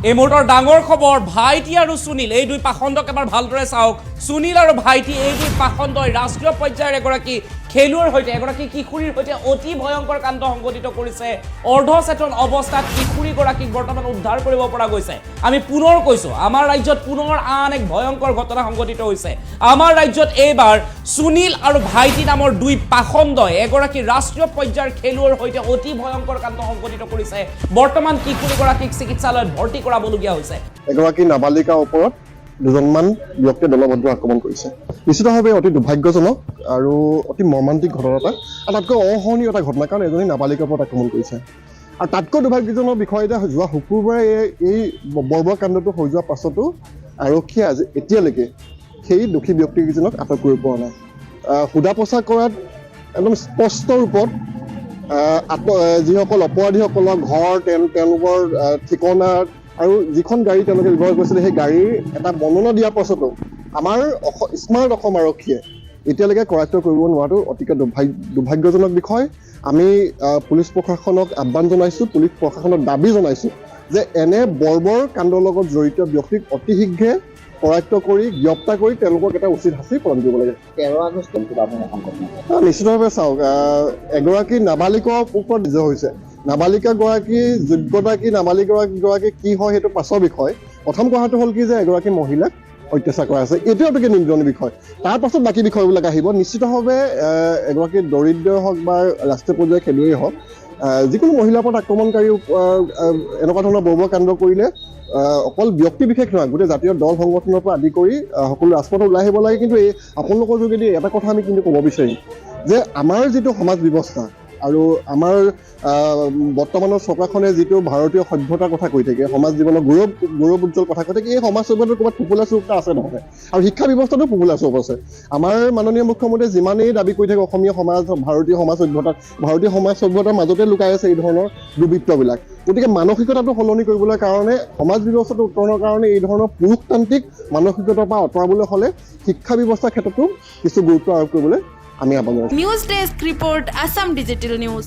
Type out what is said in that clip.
এই মুহূৰ্তৰ ডাঙৰ খবৰ ভাইটি আৰু সুনীল এই দুই পাখণ্ডক এবাৰ ভালদৰে চাওক সুনীল আৰু ভাইটি এই দুই পাখণ্ডই ৰাষ্ট্ৰীয় পৰ্যায়ৰ এগৰাকী খেলুৱৈৰ সৈতে এগৰাকী কিশোৰীৰ সৈতে অতি ভয়ংকৰ কাণ্ড সংঘটিত কৰিছে অৰ্ধচেতন অৱস্থাত কিশোৰীগৰাকীক বৰ্তমান উদ্ধাৰ কৰিব পৰা গৈছে আমি পুনৰ কৈছো আমাৰ ৰাজ্যত পুনৰ আন এক ভয়ংকৰ ঘটনা সংঘটিত হৈছে আমাৰ ৰাজ্যত এইবাৰ সুনীল আৰু ভাইটি নামৰ দুই পাখণ্ডই এগৰাকী ৰাষ্ট্ৰীয় পৰ্যায়ৰ খেলুৱৈৰ সৈতে অতি ভয়ংকৰ কাণ্ড সংঘটিত কৰিছে বৰ্তমান কিশোৰীগৰাকীক চিকিৎসালয়ত ভৰ্তি কৰাবলগীয়া হৈছে এগৰাকী নাবালিকাৰ ওপৰত দুজনমান ব্যক্তিয়ে দলবদ্ধ আক্ৰমণ কৰিছে নিশ্চিতভাৱে অতি দুৰ্ভাগ্যজনক আৰু অতি মৰ্মান্তিক ঘটনা এটা তাতকৈ অসহনীয় এটা ঘটনা কাৰণ এজনী নাবালিকাৰ ওপৰত আক্ৰমণ কৰিছে আৰু তাতকৈ দুৰ্ভাগ্যজনক বিষয় এটা যোৱা শুকুৰবাৰে এই বৰ্বৰ কাণ্ডটো হৈ যোৱাৰ পাছতো আৰক্ষীয়ে আজি এতিয়ালৈকে সেই দোষী ব্যক্তিকেইজনক আটক কৰিব পৰা নাই সুধা পোছা কৰাত একদম স্পষ্ট ৰূপত যিসকল অপৰাধীসকলৰ ঘৰ তেওঁলোকৰ ঠিকনা আৰু যিখন গাড়ী তেওঁলোকে ব্যৱহাৰ কৰিছিলে সেই গাড়ীৰ এটা বৰ্ণনা দিয়াৰ পাছতো আমাৰ স্মাৰ্ট অসম আৰক্ষীয়ে এতিয়ালৈকে কৰায়ত্ব কৰিব নোৱাৰাটো অতিকে দুৰ্ভাগ্যজনক বিষয় আমি পুলিচ প্ৰশাসনক আহ্বান জনাইছোঁ পুলিচ প্ৰশাসনক দাবী জনাইছোঁ যে এনে বৰ্বৰ কাণ্ডৰ লগত জড়িত ব্যক্তিক অতি শীঘ্ৰে কৰায়ত্ব কৰি গ্ৰেপ্তাৰ কৰি তেওঁলোকক এটা উচিত শাস্তি প্ৰদান কৰিব লাগে 13 আগষ্ট নিশ্চিতভাৱে চাওক এগৰাকী নাবালিকাৰ ওপৰত নিজ হৈছে নাবালিকাগৰাকীৰ যোগ্যতা কি নাবালিকাগৰাকী কি হয় সেইটো পাছৰ বিষয় প্ৰথম কথাটো হ'ল কি যে এগৰাকী মহিলাক অত্যাচাৰ কৰা আছে এইটো অতিকে নিন্দনীয় বিষয় তাৰ পাছত বাকী বিষয়বিলাক আহিব নিশ্চিতভাৱে এগৰাকী দৰিদ্ৰই হওক বা ৰাষ্ট্ৰীয় পৰ্যায়ৰ খেলুৱৈয়ে হওক যিকোনো মহিলাৰ ওপৰত আক্ৰমণকাৰী এনেকুৱা ধৰণৰ বৰ্বৰ কাণ্ড কৰিলে অকল ব্যক্তি বিশেষ নহয় গোটেই জাতীয় দল সংগঠনৰ পৰা আদি কৰি সকলো ৰাজপথত ওলাই আহিব লাগে কিন্তু এই আপোনালোকৰ যোগেদি এটা কথা আমি কিন্তু ক'ব বিচাৰিম যে আমাৰ যিটো সমাজ ব্যৱস্থা আৰু আমাৰ বৰ্তমানৰ চৰকাৰখনে যিটো ভাৰতীয় সভ্যতাৰ কথা কৈ থাকে সমাজ জীৱনৰ গৌৰৱ উজ্জ্বল কথা কৈ থাকে এই সমাজ সভ্যতাৰ ক'ৰবাত ফোপোলা চুপ আছে নহয় আৰু শিক্ষা ব্যৱস্থাটো ফোপোলা চুপ আছে আমাৰ মাননীয় মুখ্যমন্ত্ৰীয়ে যিমানেই দাবী কৰি থাকে অসমীয়া সমাজ ভাৰতীয় সমাজ সভ্যতাৰ মাজতে লুকাই আছে এই ধৰণৰ দুৰ্বৃত্তবিলাক গতিকে মানসিকতাটো সলনি কৰিবলৈ কাৰণে সমাজ ব্যৱস্থাটো উত্তৰণৰ কাৰণে এই ধৰণৰ পুৰুষতান্ত্ৰিক মানসিকতাৰ পৰা আঁতৰাবলৈ হ'লে শিক্ষা ব্যৱস্থাৰ ক্ষেত্ৰতো কিছু গুৰুত্ব আৰোপ কৰিবলৈ আমি আহ্বান জনাইছোঁ news desk report Assam digital news.